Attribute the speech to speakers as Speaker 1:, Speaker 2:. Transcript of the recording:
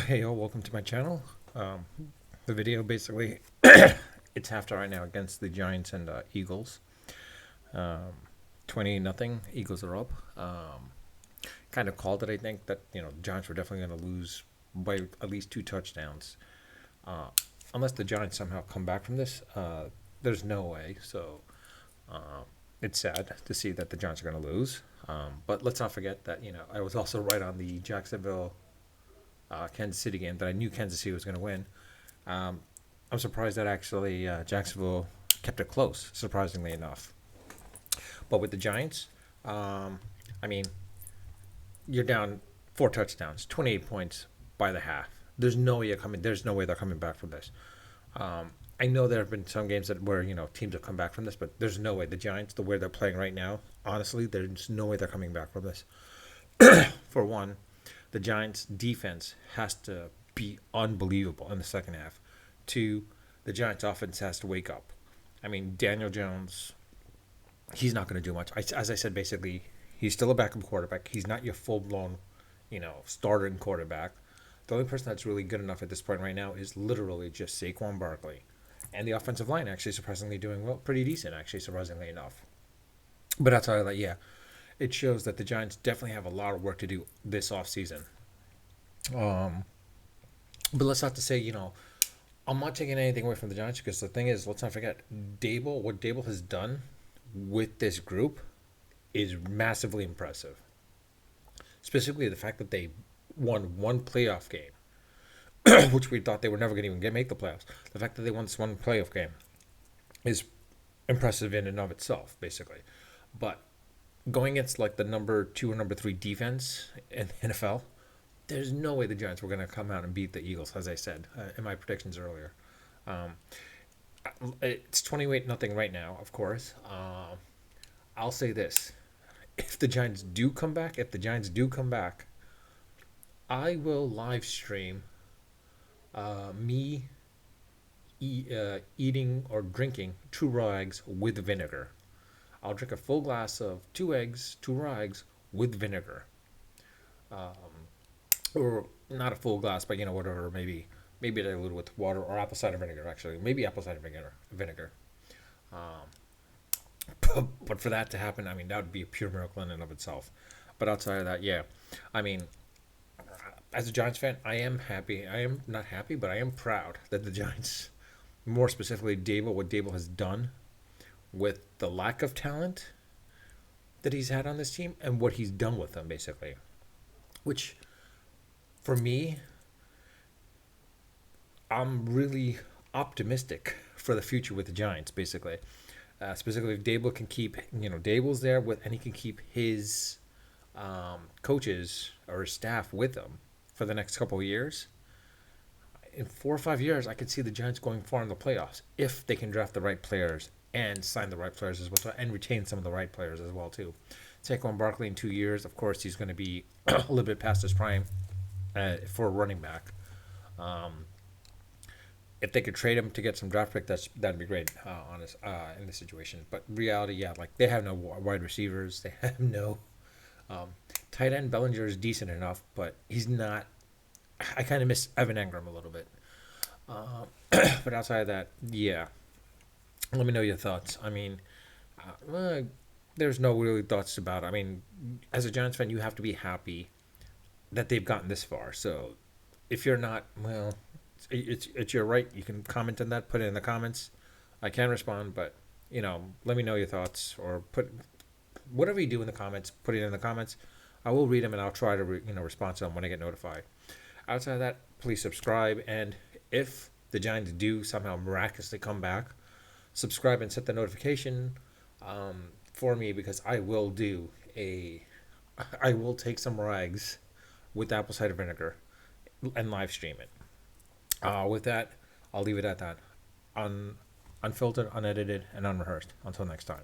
Speaker 1: Hey, yo, welcome to my channel. The video basically, it's halftime right now against the Giants and Eagles. Um, 20 nothing. Eagles are up. Kind of called it. I think that the Giants were definitely going to lose by at least two touchdowns. Uh, Unless the Giants somehow come back from this, there's no way. So uh, it's sad to see that the Giants are going to lose. But let's not forget that I was also right on the Jacksonville Kansas City game that I knew Kansas City was going to win. Um, I'm surprised that actually Jacksonville kept it close, surprisingly enough. But with the Giants, um, I mean, you're down four touchdowns, 28 points by the half. There's no way you're coming. There's no way they're coming back from this. I know there have been some games that where teams have come back from this, but there's no way the Giants, the way they're playing right now, honestly, there's no way they're coming back from this. For one, the Giants' defense has to be unbelievable in the second half. Two, the Giants' offense has to wake up. I mean, Daniel Jones, he's not going to do much. As I said, basically, he's still a backup quarterback. He's not your full blown, starting quarterback. The only person that's really good enough at this point right now is literally just Saquon Barkley. And the offensive line actually surprisingly doing well, pretty decent, actually, surprisingly enough. But outside of that, yeah, it shows that the Giants definitely have a lot of work to do this offseason. Um, but let's not to say, I'm not taking anything away from the Giants because the thing is, let's not forget, what Dable has done with this group is massively impressive. Specifically, the fact that they won one playoff game, which we thought they were never going to even make the playoffs. The fact that they won this one playoff game is impressive in and of itself, basically. But going against like the number two or number three defense in the NFL, there's no way the Giants were going to come out and beat the Eagles, as I said in my predictions earlier. Um, it's 28 nothing right now, of course. I'll say this: if the Giants do come back, I will live stream me eating or drinking two raw eggs with vinegar. I'll drink a full glass of two raw eggs with vinegar. Um, or not a full glass, but whatever, maybe diluted with water or apple cider vinegar. Actually, maybe apple cider vinegar. Um, but for that to happen, I mean, that would be a pure miracle in and of itself. But outside of that, yeah, I mean, as a Giants fan, I am happy. I am not happy, but I am proud that the Giants, more specifically what Dable has done with the lack of talent that he's had on this team and what he's done with them, basically. Which, for me, I'm really optimistic for the future with the Giants, basically. Specifically, if Dable can keep, Dable's there with, and he can keep his coaches or his staff with him for the next couple of years. In 4 or 5 years, I could see the Giants going far in the playoffs if they can draft the right players and sign the right players as well, and retain some of the right players as well too. Saquon Barkley in 2 years, of course, he's going to be a little bit past his prime for a running back. Um, if they could trade him to get some draft pick, that'd be great. Honest, in this situation, but reality, yeah, like they have no wide receivers, they have no um, tight end. Bellinger is decent enough, but he's not. I kind of miss Evan Engram a little bit. But outside of that, yeah. Let me know your thoughts. I mean, there's no really thoughts about it. I mean, as a Giants fan, you have to be happy that they've gotten this far. So if you're not, well, it's your right. You can comment on that, put it in the comments. I can respond, but let me know your thoughts or put whatever you do in the comments. Put it in the comments. I will read them and I'll try to respond to them when I get notified. Outside of that, please subscribe, and if the Giants do somehow miraculously come back, subscribe and set the notification for me, because I will take some rags with apple cider vinegar and live stream it. With that, I'll leave it at that. Unfiltered, unedited, and unrehearsed. Until next time.